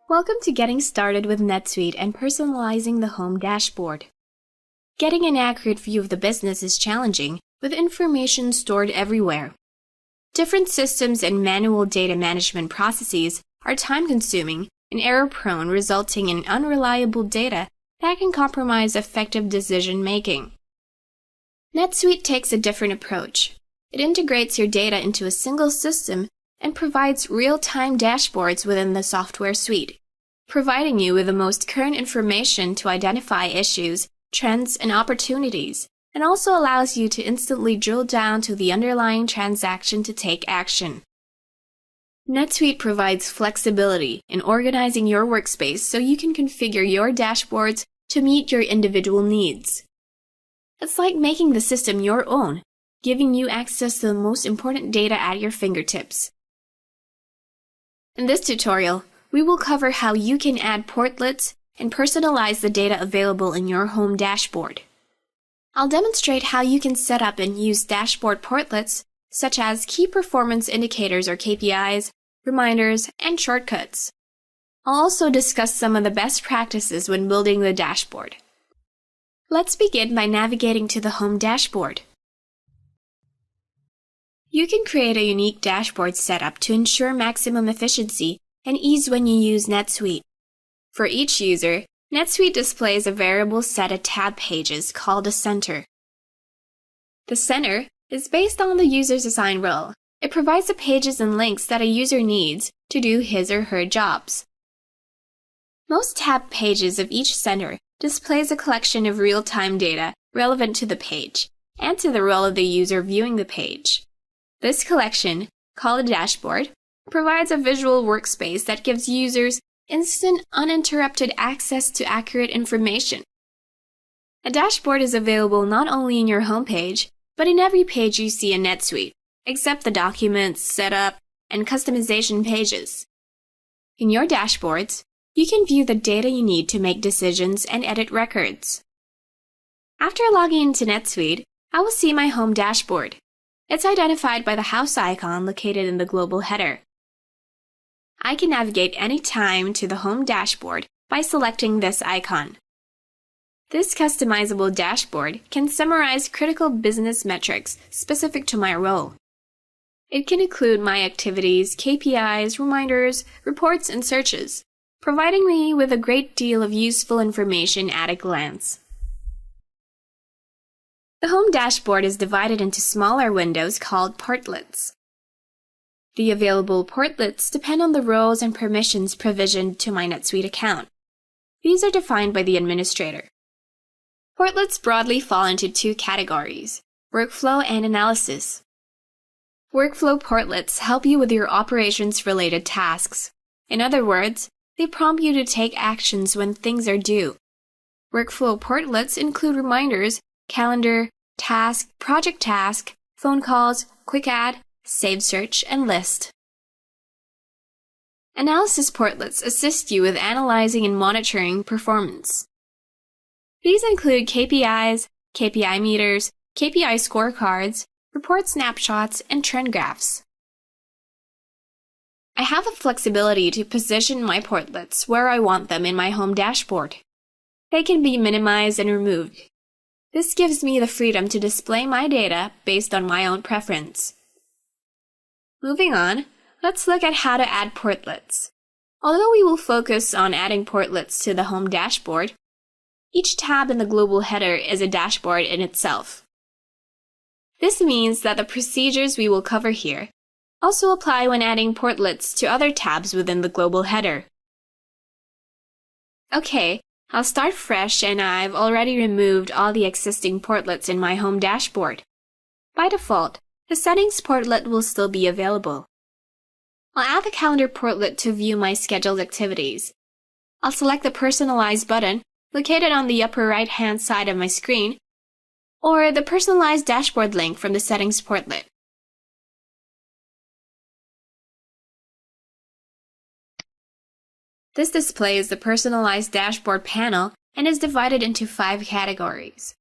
Welcome to Getting Started with NetSuite and Personalizing the Home Dashboard. Getting an accurate view of the business is challenging, with information stored everywhere. Different systems and manual data management processes are time-consuming and error-prone, resulting in unreliable data that can compromise effective decision-making. NetSuite takes a different approach. It integrates your data into a single system and provides real-time dashboards within the software suite, providing you with the most current information to identify issues, trends, and opportunities, and also allows you to instantly drill down to the underlying transaction to take action. NetSuite provides flexibility in organizing your workspace so you can configure your dashboards to meet your individual needs. It's like making the system your own, giving you access to the most important data at your fingertips. In this tutorial, we will cover how you can add portlets and personalize the data available in your home dashboard. I'll demonstrate how you can set up and use dashboard portlets, such as key performance indicators or KPIs, reminders, and shortcuts. I'll also discuss some of the best practices when building the dashboard. Let's begin by navigating to the home dashboard. You can create a unique dashboard setup to ensure maximum efficiency and ease when you use NetSuite. For each user, NetSuite displays a variable set of tab pages called a center. The center is based on the user's assigned role. It provides the pages and links that a user needs to do his or her jobs. Most tab pages of each center displays a collection of real-time data relevant to the page and to the role of the user viewing the page. This collection, called a dashboard, provides a visual workspace that gives users instant, uninterrupted access to accurate information. A dashboard is available not only in your homepage, but in every page you see in NetSuite, except the Documents, Setup, and Customization pages. In your dashboards, you can view the data you need to make decisions and edit records. After logging into NetSuite, I will see my home dashboard. It's identified by the house icon located in the global header. I can navigate anytime to the home dashboard by selecting this icon. This customizable dashboard can summarize critical business metrics specific to my role. It can include my activities, KPIs, reminders, reports, and searches, providing me with a great deal of useful information at a glance. The home dashboard is divided into smaller windows called portlets. The available portlets depend on the roles and permissions provisioned to my NetSuite account. These are defined by the administrator. Portlets broadly fall into two categories: workflow and analysis. Workflow portlets help you with your operations-related tasks. In other words, they prompt you to take actions when things are due. Workflow portlets include reminders, calendar, task, project task, phone calls, quick add, save search, and list. Analysis portlets assist you with analyzing and monitoring performance. These include KPIs, KPI meters, KPI scorecards, report snapshots, and trend graphs. I have the flexibility to position my portlets where I want them in my home dashboard. They can be minimized and removed. This gives me the freedom to display my data based on my own preference. Moving on, let's look at how to add portlets. Although we will focus on adding portlets to the home dashboard, each tab in the global header is a dashboard in itself. This means that the procedures we will cover here also apply when adding portlets to other tabs within the global header. Okay, I'll start fresh, and I've already removed all the existing portlets in my home dashboard. By default, the settings portlet will still be available. I'll add the calendar portlet to view my scheduled activities. I'll select the Personalize button located on the upper right-hand side of my screen, or the Personalized Dashboard link from the settings portlet. This displays the Personalized Dashboard panel and is divided into 5 categories.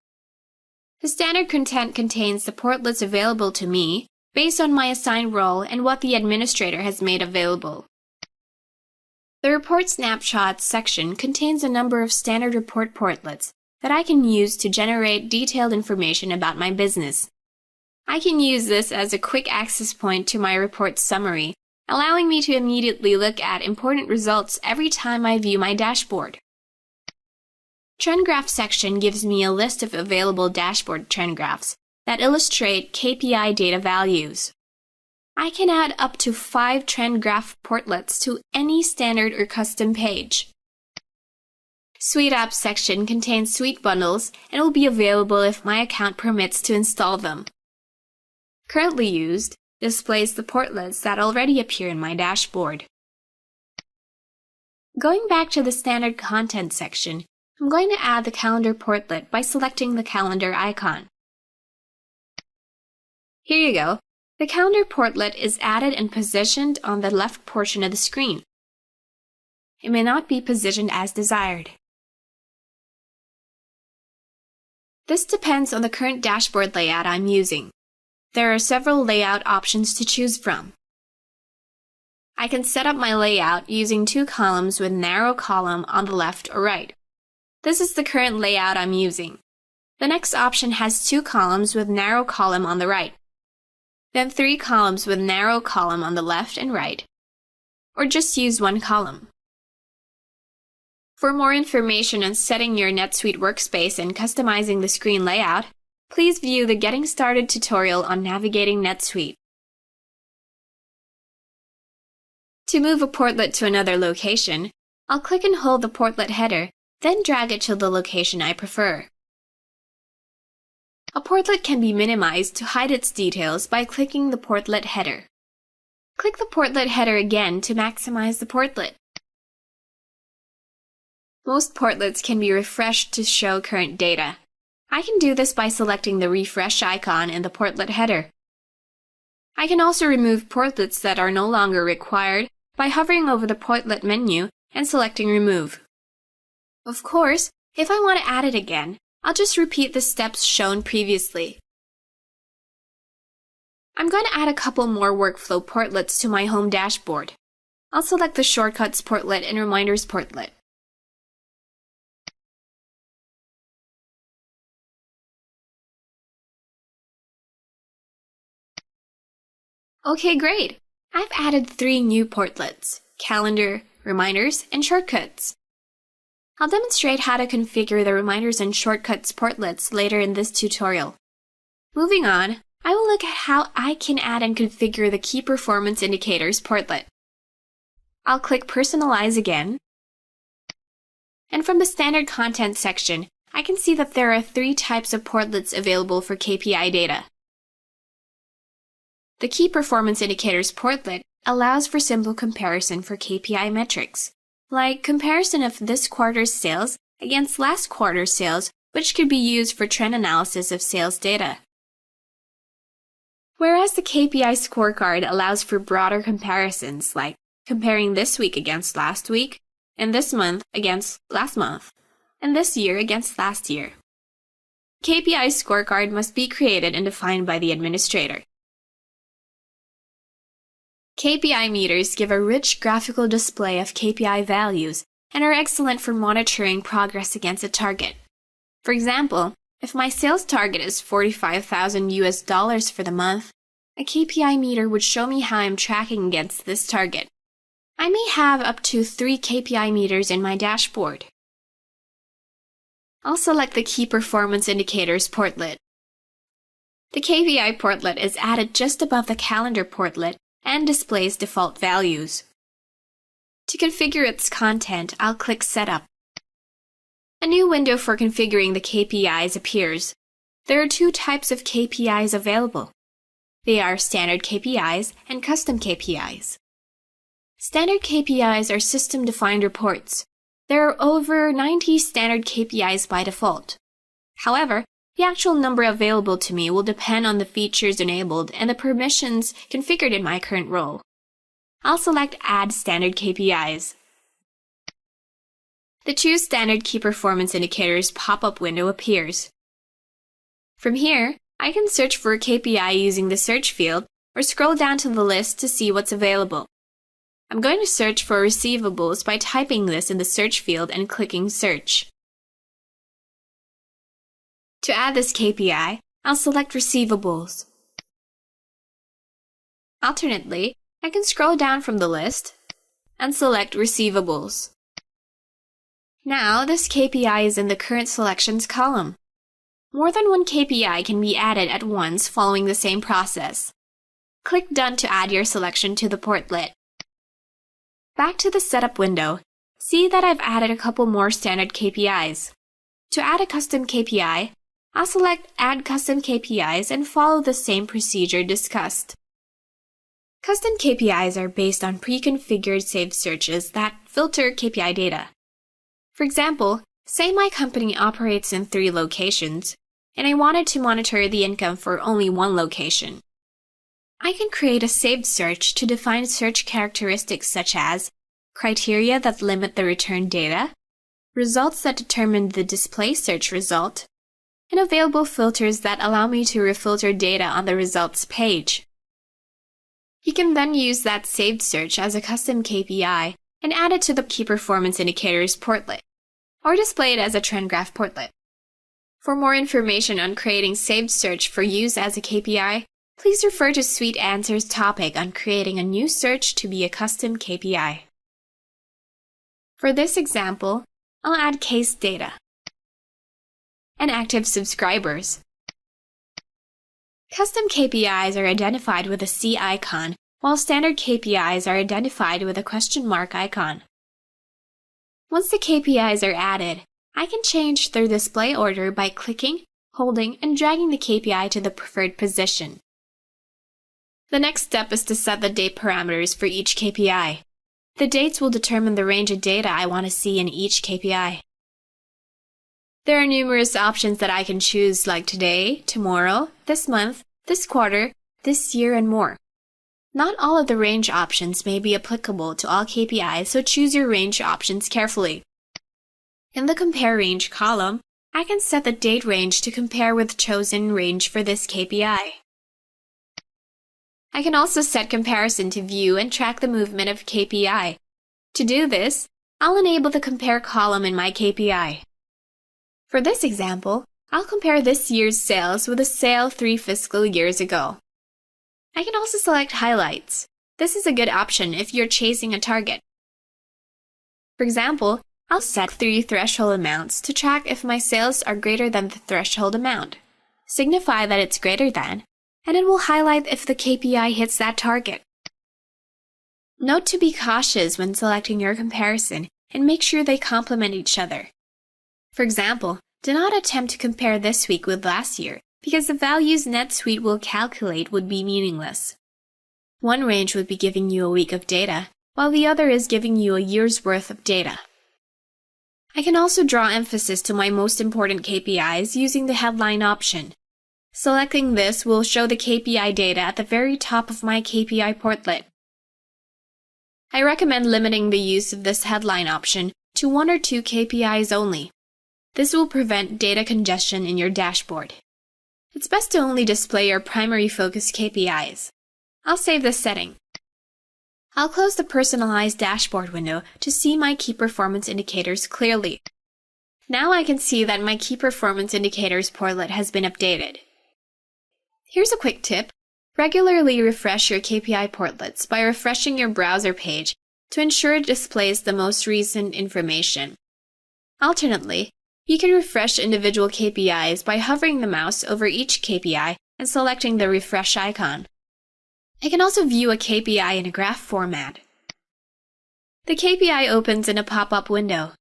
The standard content contains the portlets available to me based on my assigned role and what the administrator has made available. The Report Snapshots section contains a number of standard report portlets that I can use to generate detailed information about my business. I can use this as a quick access point to my report summary, allowing me to immediately look at important results every time I view my dashboard. Trend Graph section gives me a list of available dashboard trend graphs that illustrate KPI data values. I can add up to 5 trend graph portlets to any standard or custom page. Suite Apps section contains suite bundles and will be available if my account permits to install them. Currently Used displays the portlets that already appear in my dashboard. Going back to the Standard Content section, I'm going to add the Calendar portlet by selecting the calendar icon. Here you go. The Calendar portlet is added and positioned on the left portion of the screen. It may not be positioned as desired. This depends on the current dashboard layout I'm using. There are several layout options to choose from. I can set up my layout using 2 columns with narrow column on the left or right. This is the current layout I'm using. The next option has 2 columns with narrow column on the right, then 3 columns with narrow column on the left and right, or just use 1 column. For more information on setting your NetSuite workspace and customizing the screen layout, please view the Getting Started tutorial on navigating NetSuite. To move a portlet to another location, I'll click and hold the portlet header, then drag it to the location I prefer. A portlet can be minimized to hide its details by clicking the portlet header. Click the portlet header again to maximize the portlet. Most portlets can be refreshed to show current data. I can do this by selecting the refresh icon in the portlet header. I can also remove portlets that are no longer required by hovering over the portlet menu and selecting remove. Of course, if I want to add it again, I'll just repeat the steps shown previously. I'm going to add a couple more workflow portlets to my home dashboard. I'll select the Shortcuts portlet and Reminders portlet. Okay, great! I've added 3 new portlets: Calendar, Reminders, and Shortcuts. I'll demonstrate how to configure the Reminders and Shortcuts portlets later in this tutorial. Moving on, I will look at how I can add and configure the Key Performance Indicators portlet. I'll click Personalize again, and from the Standard Content section, I can see that there are 3 types of portlets available for KPI data. The Key Performance Indicators portlet allows for simple comparison for KPI metrics, like comparison of this quarter's sales against last quarter's sales, which could be used for trend analysis of sales data. Whereas the KPI scorecard allows for broader comparisons, like comparing this week against last week, and this month against last month, and this year against last year. KPI scorecard must be created and defined by the administrator. KPI meters give a rich graphical display of KPI values and are excellent for monitoring progress against a target. For example, if my sales target is $45,000 for the month, a KPI meter would show me how I'm tracking against this target. I may have up to 3 KPI meters in my dashboard. I'll select the Key Performance Indicators portlet. The KPI portlet is added just above the Calendar portlet and displays default values. To configure its content, I'll click Setup. A new window for configuring the KPIs appears. There are 2 types of KPIs available. They are Standard KPIs and Custom KPIs. Standard KPIs are system-defined reports. There are over 90 standard KPIs by default. However, the actual number available to me will depend on the features enabled and the permissions configured in my current role. I'll select Add Standard KPIs. The Choose Standard Key Performance Indicators pop-up window appears. From here, I can search for a KPI using the search field or scroll down to the list to see what's available. I'm going to search for receivables by typing this in the search field and clicking Search. To add this KPI, I'll select Receivables. Alternately, I can scroll down from the list and select Receivables. Now, this KPI is in the Current Selections column. More than one KPI can be added at once following the same process. Click Done to add your selection to the Portlet. Back to the Setup window, see that I've added a couple more standard KPIs. To add a custom KPI, I'll select Add Custom KPIs and follow the same procedure discussed. Custom KPIs are based on pre-configured saved searches that filter KPI data. For example, say my company operates in 3 locations, and I wanted to monitor the income for only one location. I can create a saved search to define search characteristics such as criteria that limit the return data, results that determine the display search result, and available filters that allow me to refilter data on the results page. You can then use that saved search as a custom KPI and add it to the Key Performance Indicators Portlet, or display it as a trend graph Portlet. For more information on creating saved search for use as a KPI, please refer to Suite Answers topic on creating a new search to be a custom KPI. For this example, I'll add case data and active subscribers. Custom KPIs are identified with a C icon, while standard KPIs are identified with a question mark icon. Once the KPIs are added, I can change their display order by clicking, holding, and dragging the KPI to the preferred position. The next step is to set the date parameters for each KPI. The dates will determine the range of data I want to see in each KPI. There are numerous options that I can choose, like today, tomorrow, this month, this quarter, this year, and more. Not all of the range options may be applicable to all KPIs, so choose your range options carefully. In the Compare Range column, I can set the date range to compare with chosen range for this KPI. I can also set comparison to view and track the movement of KPI. To do this, I'll enable the Compare column in my KPI. For this example, I'll compare this year's sales with a sale 3 fiscal years ago. I can also select highlights. This is a good option if you're chasing a target. For example, I'll set 3 threshold amounts to track if my sales are greater than the threshold amount. Signify that it's greater than, and it will highlight if the KPI hits that target. Note to be cautious when selecting your comparison and make sure they complement each other. For example, do not attempt to compare this week with last year, because the values NetSuite will calculate would be meaningless. One range would be giving you a week of data, while the other is giving you a year's worth of data. I can also draw emphasis to my most important KPIs using the headline option. Selecting this will show the KPI data at the very top of my KPI Portlet. I recommend limiting the use of this headline option to 1 or 2 KPIs only. This will prevent data congestion in your dashboard. It's best to only display your primary focus KPIs. I'll save this setting. I'll close the Personalized Dashboard window to see my Key Performance Indicators clearly. Now I can see that my Key Performance Indicators Portlet has been updated. Here's a quick tip. Regularly refresh your KPI Portlets by refreshing your browser page to ensure it displays the most recent information. Alternately, you can refresh individual KPIs by hovering the mouse over each KPI and selecting the refresh icon. I can also view a KPI in a graph format. The KPI opens in a pop-up window.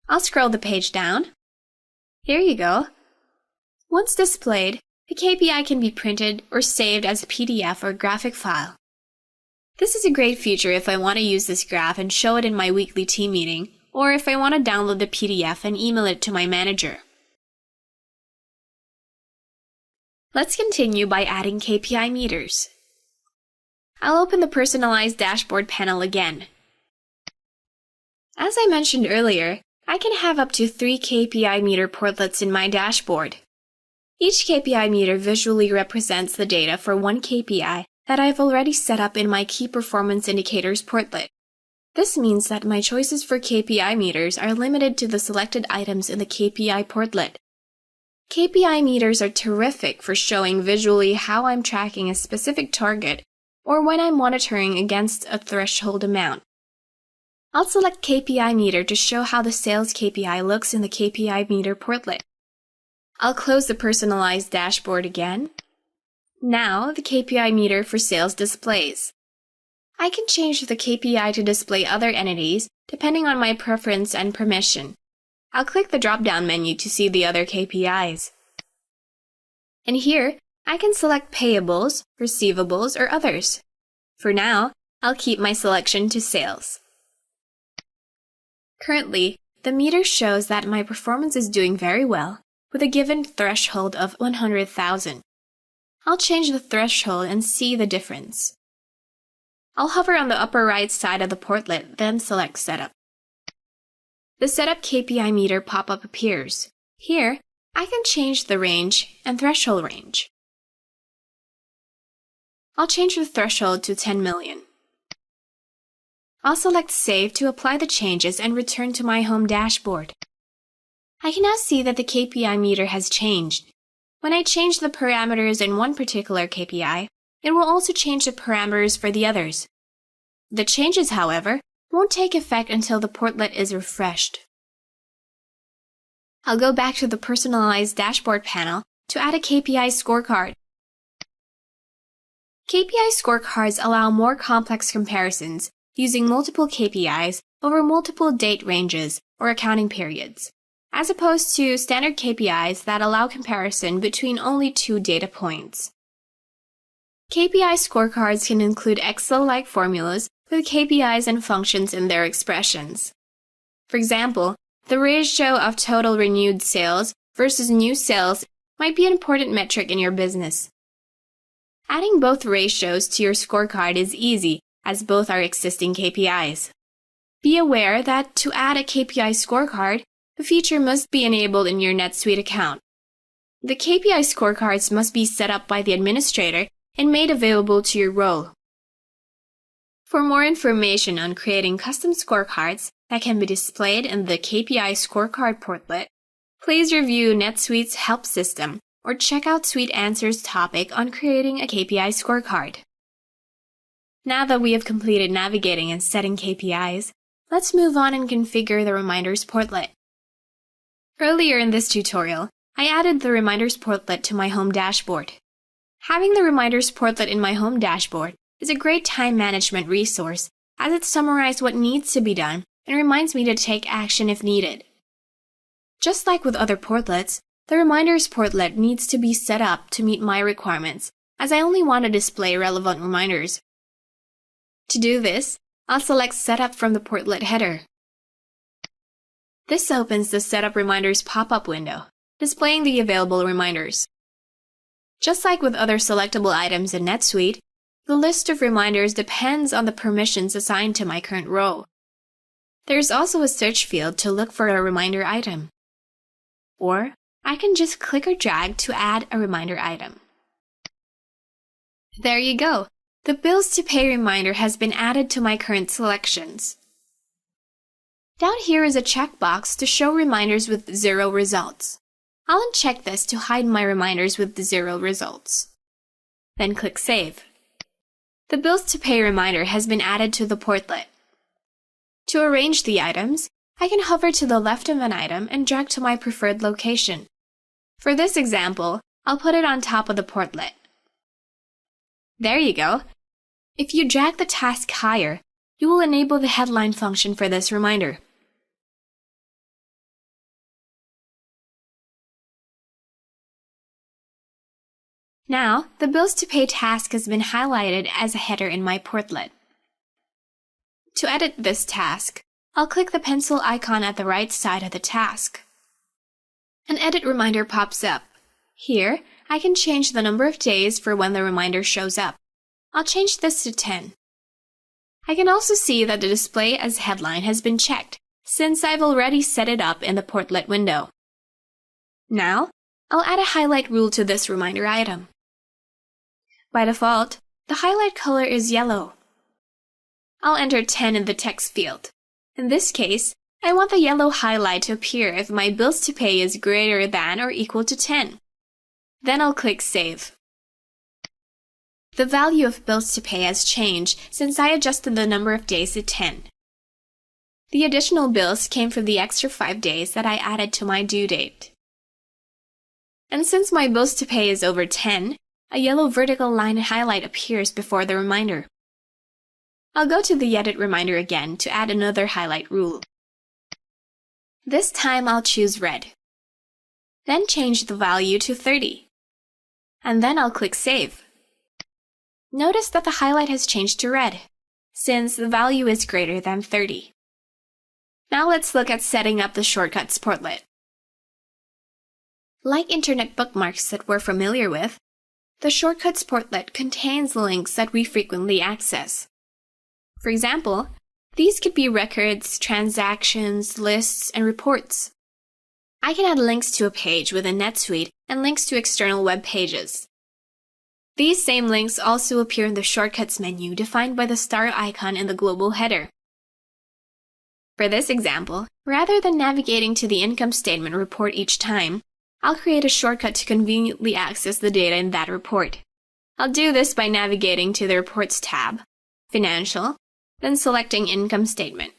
I'll scroll the page down. Here you go. Once displayed, the KPI can be printed or saved as a PDF or graphic file. This is a great feature if I want to use this graph and show it in my weekly team meeting, or if I want to download the PDF and email it to my manager. Let's continue by adding KPI meters. I'll open the Personalized Dashboard panel again. As I mentioned earlier, I can have up to 3 KPI meter portlets in my dashboard. Each KPI meter visually represents the data for one KPI that I've already set up in my Key Performance Indicators Portlet. This means that my choices for KPI meters are limited to the selected items in the KPI portlet. KPI meters are terrific for showing visually how I'm tracking a specific target or when I'm monitoring against a threshold amount. I'll select KPI meter to show how the sales KPI looks in the KPI meter portlet. I'll close the personalized dashboard again. Now the KPI meter for sales displays. I can change the KPI to display other entities depending on my preference and permission. I'll click the drop-down menu to see the other KPIs. And here, I can select payables, receivables, or others. For now, I'll keep my selection to sales. Currently, the meter shows that my performance is doing very well, with a given threshold of 100,000. I'll change the threshold and see the difference. I'll hover on the upper right side of the portlet, then select Setup. The Setup KPI meter pop-up appears. Here, I can change the range and threshold range. I'll change the threshold to 10 million. I'll select Save to apply the changes and return to my home dashboard. I can now see that the KPI meter has changed. When I change the parameters in one particular KPI, it will also change the parameters for the others. The changes, however, won't take effect until the portlet is refreshed. I'll go back to the personalized dashboard panel to add a KPI scorecard. KPI scorecards allow more complex comparisons using multiple KPIs over multiple date ranges or accounting periods, as opposed to standard KPIs that allow comparison between only 2 data points. KPI scorecards can include Excel-like formulas with KPIs and functions in their expressions. For example, the ratio of total renewed sales versus new sales might be an important metric in your business. Adding both ratios to your scorecard is easy, as both are existing KPIs. Be aware that to add a KPI scorecard, the feature must be enabled in your NetSuite account. The KPI scorecards must be set up by the administrator and made available to your role. For more information on creating custom scorecards that can be displayed in the KPI scorecard portlet, please review NetSuite's help system or check out Suite Answers topic on creating a KPI scorecard. Now that we have completed navigating and setting KPIs, let's move on and configure the Reminders portlet. Earlier in this tutorial, I added the Reminders portlet to my home dashboard. Having the Reminders portlet in my home dashboard is a great time management resource as it summarizes what needs to be done and reminds me to take action if needed. Just like with other portlets, the Reminders portlet needs to be set up to meet my requirements, as I only want to display relevant reminders. To do this, I'll select Setup from the portlet header. This opens the Setup Reminders pop-up window, displaying the available reminders. Just like with other selectable items in NetSuite, the list of reminders depends on the permissions assigned to my current role. There's also a search field to look for a reminder item. Or I can just click or drag to add a reminder item. There you go! The Bills to Pay reminder has been added to my current selections. Down here is a checkbox to show reminders with 0 results. I'll uncheck this to hide my reminders with 0 results. Then click Save. The Bills to Pay reminder has been added to the portlet. To arrange the items, I can hover to the left of an item and drag to my preferred location. For this example, I'll put it on top of the portlet. There you go. If you drag the task higher, you will enable the headline function for this reminder. Now, the Bills to Pay task has been highlighted as a header in my portlet. To edit this task, I'll click the pencil icon at the right side of the task. An edit reminder pops up. Here, I can change the number of days for when the reminder shows up. I'll change this to 10. I can also see that the display as headline has been checked, since I've already set it up in the portlet window. Now, I'll add a highlight rule to this reminder item. By default, the highlight color is yellow. I'll enter 10 in the text field. In this case, I want the yellow highlight to appear if my bills to pay is greater than or equal to 10. Then I'll click Save. The value of bills to pay has changed since I adjusted the number of days to 10. The additional bills came from the extra 5 days that I added to my due date. And since my bills to pay is over 10, a yellow vertical line highlight appears before the reminder. I'll go to the Edit Reminder again to add another highlight rule. This time I'll choose red. Then change the value to 30. And then I'll click Save. Notice that the highlight has changed to red, since the value is greater than 30. Now let's look at setting up the shortcuts Portlet. Like internet bookmarks that we're familiar with, the shortcuts Portlet contains links that we frequently access. For example, these could be records, transactions, lists, and reports. I can add links to a page within NetSuite and links to external web pages. These same links also appear in the Shortcuts menu defined by the star icon in the global header. For this example, rather than navigating to the income statement report each time, I'll create a shortcut to conveniently access the data in that report. I'll do this by navigating to the Reports tab, Financial, then selecting Income Statement.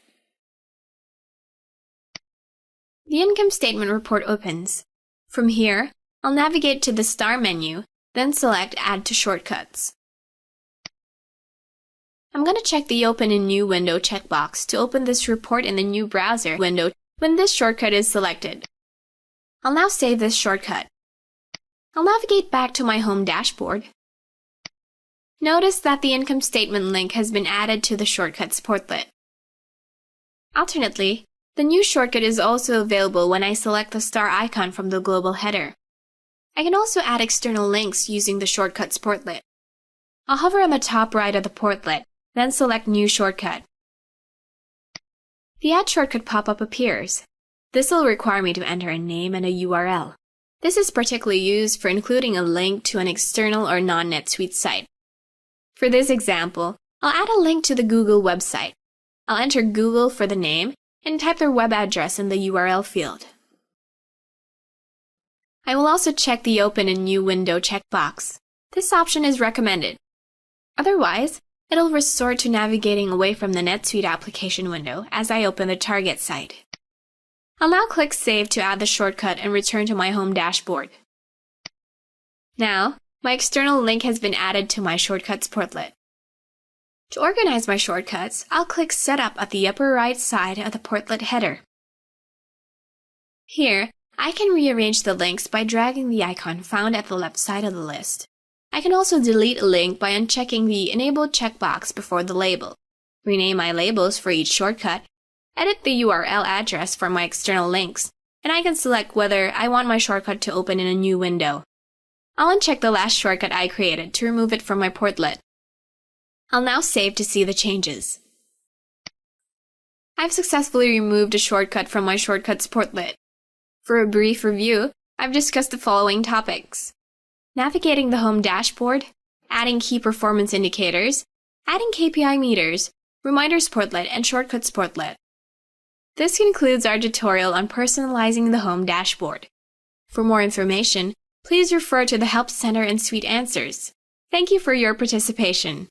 The Income Statement report opens. From here, I'll navigate to the Star menu, then select Add to Shortcuts. I'm going to check the Open in New Window checkbox to open this report in the New Browser window when this shortcut is selected. I'll now save this shortcut. I'll navigate back to my home dashboard. Notice that the income statement link has been added to the Shortcuts Portlet. Alternately, the new shortcut is also available when I select the star icon from the global header. I can also add external links using the Shortcuts Portlet. I'll hover on the top right of the Portlet, then select New Shortcut. The Add Shortcut pop-up appears. This will require me to enter a name and a URL. This is particularly used for including a link to an external or non-NetSuite site. For this example, I'll add a link to the Google website. I'll enter Google for the name and type their web address in the URL field. I will also check the Open in New Window checkbox. This option is recommended. Otherwise, it'll resort to navigating away from the NetSuite application window as I open the target site. I'll now click Save to add the shortcut and return to my home dashboard. Now, my external link has been added to my Shortcuts Portlet. To organize my shortcuts, I'll click Setup at the upper right side of the Portlet header. Here, I can rearrange the links by dragging the icon found at the left side of the list. I can also delete a link by unchecking the Enabled checkbox before the label, rename my labels for each shortcut, edit the URL address for my external links, and I can select whether I want my shortcut to open in a new window. I'll uncheck the last shortcut I created to remove it from my Portlet. I'll now save to see the changes. I've successfully removed a shortcut from my Shortcuts Portlet. For a brief review, I've discussed the following topics: navigating the home dashboard, adding key performance indicators, adding KPI meters, Reminders Portlet, and Shortcuts Portlet. This concludes our tutorial on personalizing the home dashboard. For more information, please refer to the Help Center and Suite Answers. Thank you for your participation.